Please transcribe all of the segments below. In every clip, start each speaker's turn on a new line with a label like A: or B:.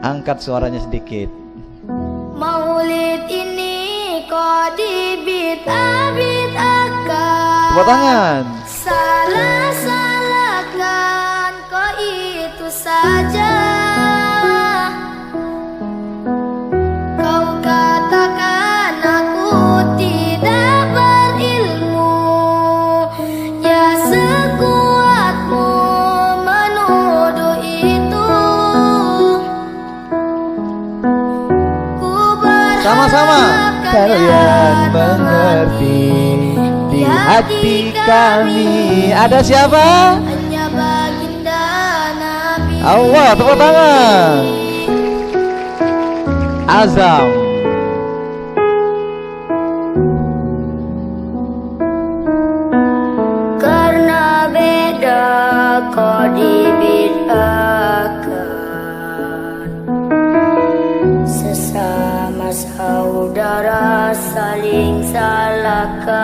A: Angkat suaranya sedikit.
B: Maulid ini kok dibid'ah-bid'ahkan.
A: Tepuk tangan.
B: Salah-salahkan kok itu saja. Kau katakan aku tidak berilmu, ya sekuatmu menuduh itu.
A: Sama-sama kalian mengerti di hati kami ada siapa?
B: Hanya baginda Nabi.
A: Allah, tepuk tangan. Azam.
B: Karena beda kok dibid'ahkan, sesama saudara saling salahkan.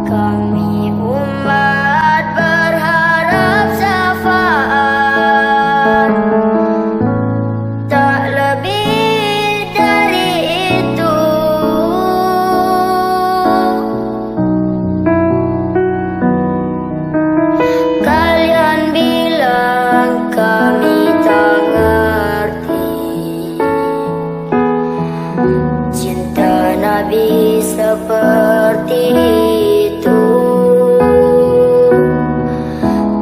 B: Kami umat berharap syafaat, tak lebih dari itu. Kalian bilang kami tak ngerti cinta Nabi seperti itu.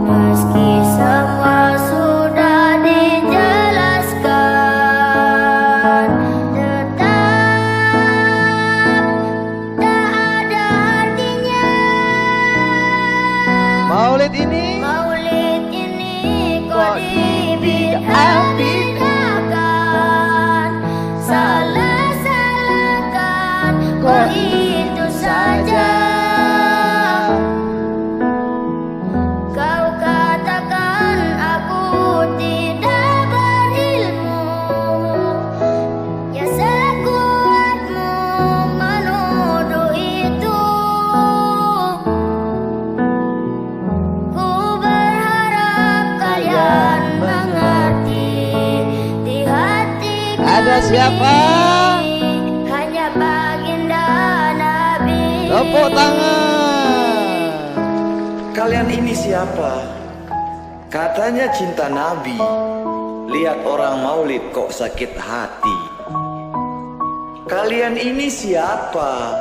B: Meski semua sudah dijelaskan, tetap tak ada artinya.
A: Maulid ini
B: Maulid ini kok
A: dibid'ah-bid'ahkan.
B: dibid'ahkan, salah-salahkan kok itu saja. Kau katakan aku tidak berilmu, ya sekuatmu menuduh itu. Ku berharap kalian mengerti di hati
A: Ada
B: kami
A: siapa?
B: hanya baginda Nabi.
A: Tepuk tangan.
C: Kalian ini siapa? Katanya cinta Nabi. Lihat orang maulid kok sakit hati. Kalian ini siapa?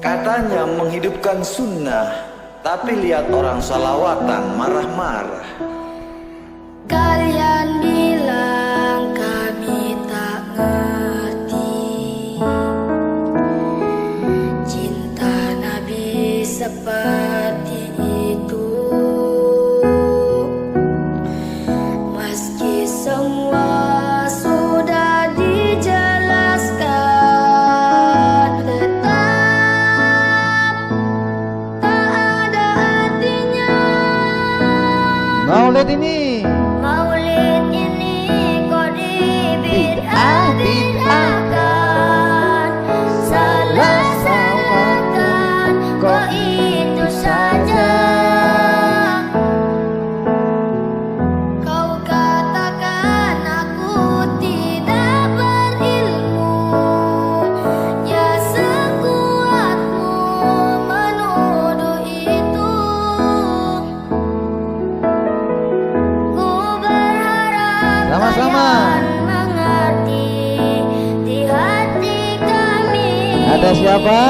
C: Katanya menghidupkan sunnah, tapi lihat orang salawatan marah-marah.
B: Kalian bilang kami tak ngerti cinta Nabi seperti itu. Meski semua sudah dijelaskan, tetap tak ada artinya.
A: Maulid ini
B: Maulid ini kok dibid'ah-bid'ahkan, salah-salahkan kok itu saja. Kau katakan aku tidak berilmu, ya sekuatmu menuduh itu. Ku berharap
A: Sama-sama.
B: kalian mengerti di hati kami
A: ada siapa?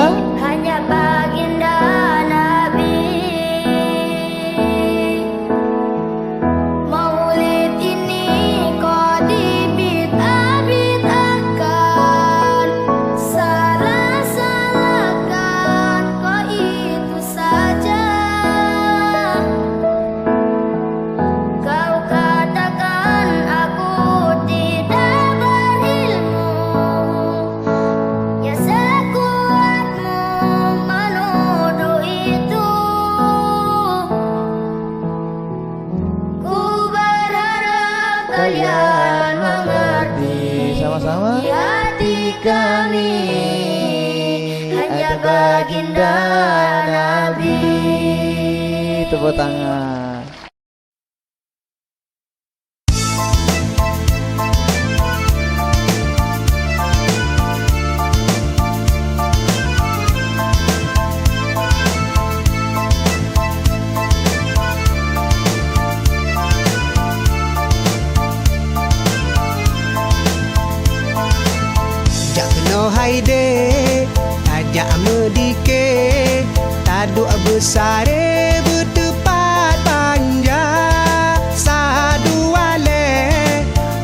B: hanya baginda Nabi. Maulid ini kok dibid'ah-bid'ahkan, salah-salahkan kok itu saja. Kau katakan aku tidak berilmu, ya sekuatmu menuduh itu. Ku berharap kalian mengerti
A: Sama-sama.
B: di hati kami hanya baginda Nabi.
A: Tepuk tangan.
D: haide tajak medike taduk besare bertepat panjang sadu ale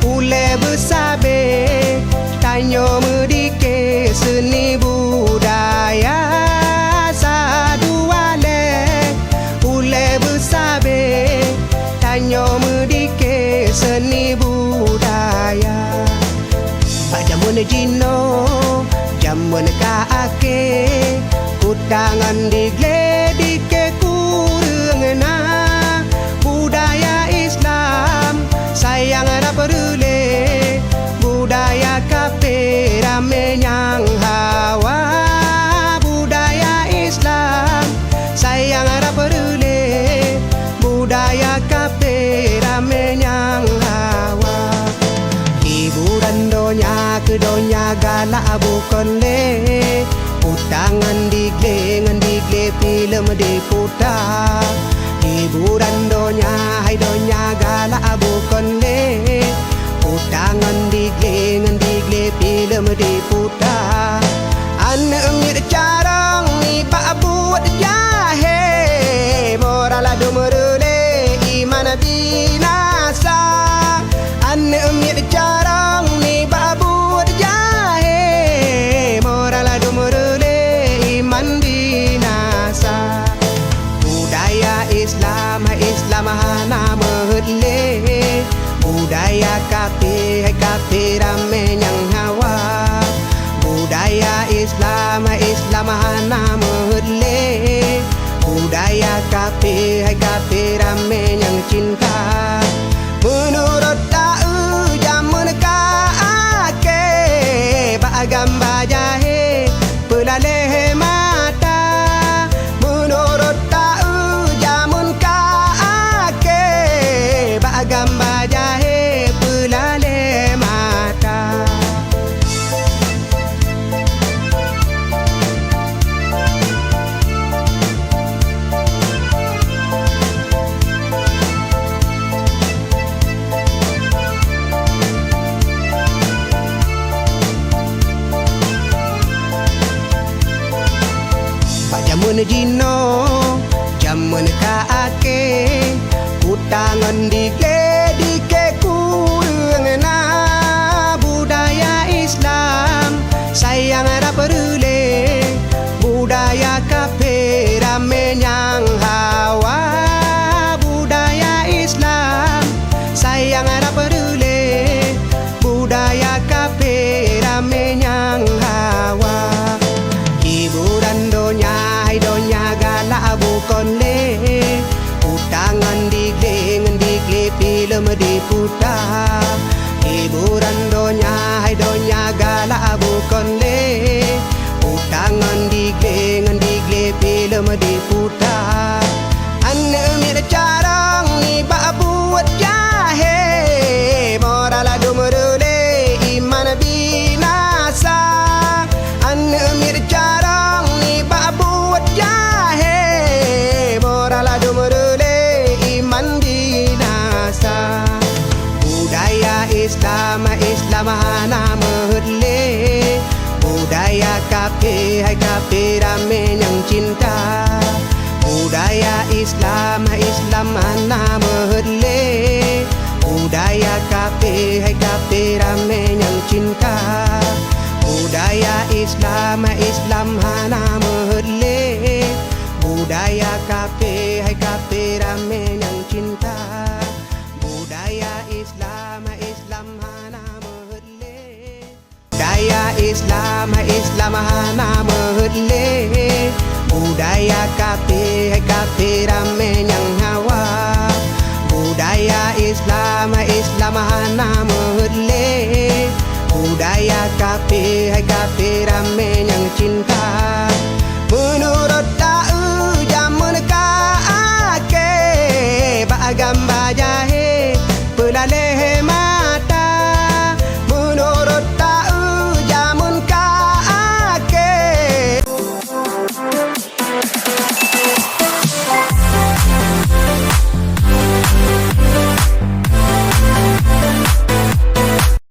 D: ule besabe tanyo medike seni budaya sadu ale ule besabe tanyo medike seni budaya Pak jamun jino jamun kaake kudangan digledike kurengna budaya Islam sayang raperule budaya kafe rame nyang hawa budaya Islam sayang raperule budaya kafe rame nyang hawa hiburan donya galak bukan le utangan digle film diputa hiburan donya galak bukan le utangan digle film diputa anak mir carang ni pak buat jahe moral dumurule iman binasa anak mir carang ni pak buat jahe moral dumurule iman binasa budaya Islam hana mehle budaya kafe rame nyang hawa budaya Islam hana mehle budaya kafe rame nyang cinta menurut tau jamun kaake bagam bajahe pelale mata menurut tau jamun kaake bagam bajahe pelale mata jamun jino jamun kaake kutangan dike kurengna budaya Islam sayang raperule budaya kafe rame nyang hawa budaya Islam sayang raperule budaya kafe rame nyang hawa hiburan donya galak bukan le utangan digle film diputa hiburan donya galak bukan le utangan digle film diputa anak mir carang ni bak buat jahe moral dumurule iman binasa anak mir carang ni bak buat jahe moral dumurule iman binasa budaya Islam hana mehle budaya kafe rame nyang cinta budaya Islam hana mehle budaya kafe rame nyang cinta budaya Islam hana mehle budaya kafe rame nyang cinta budaya Islam hana mehle budaya Islam hana mehle budaya kafe rame nyang hawa budaya Islam hana mehle budaya kafe rame nyang cinta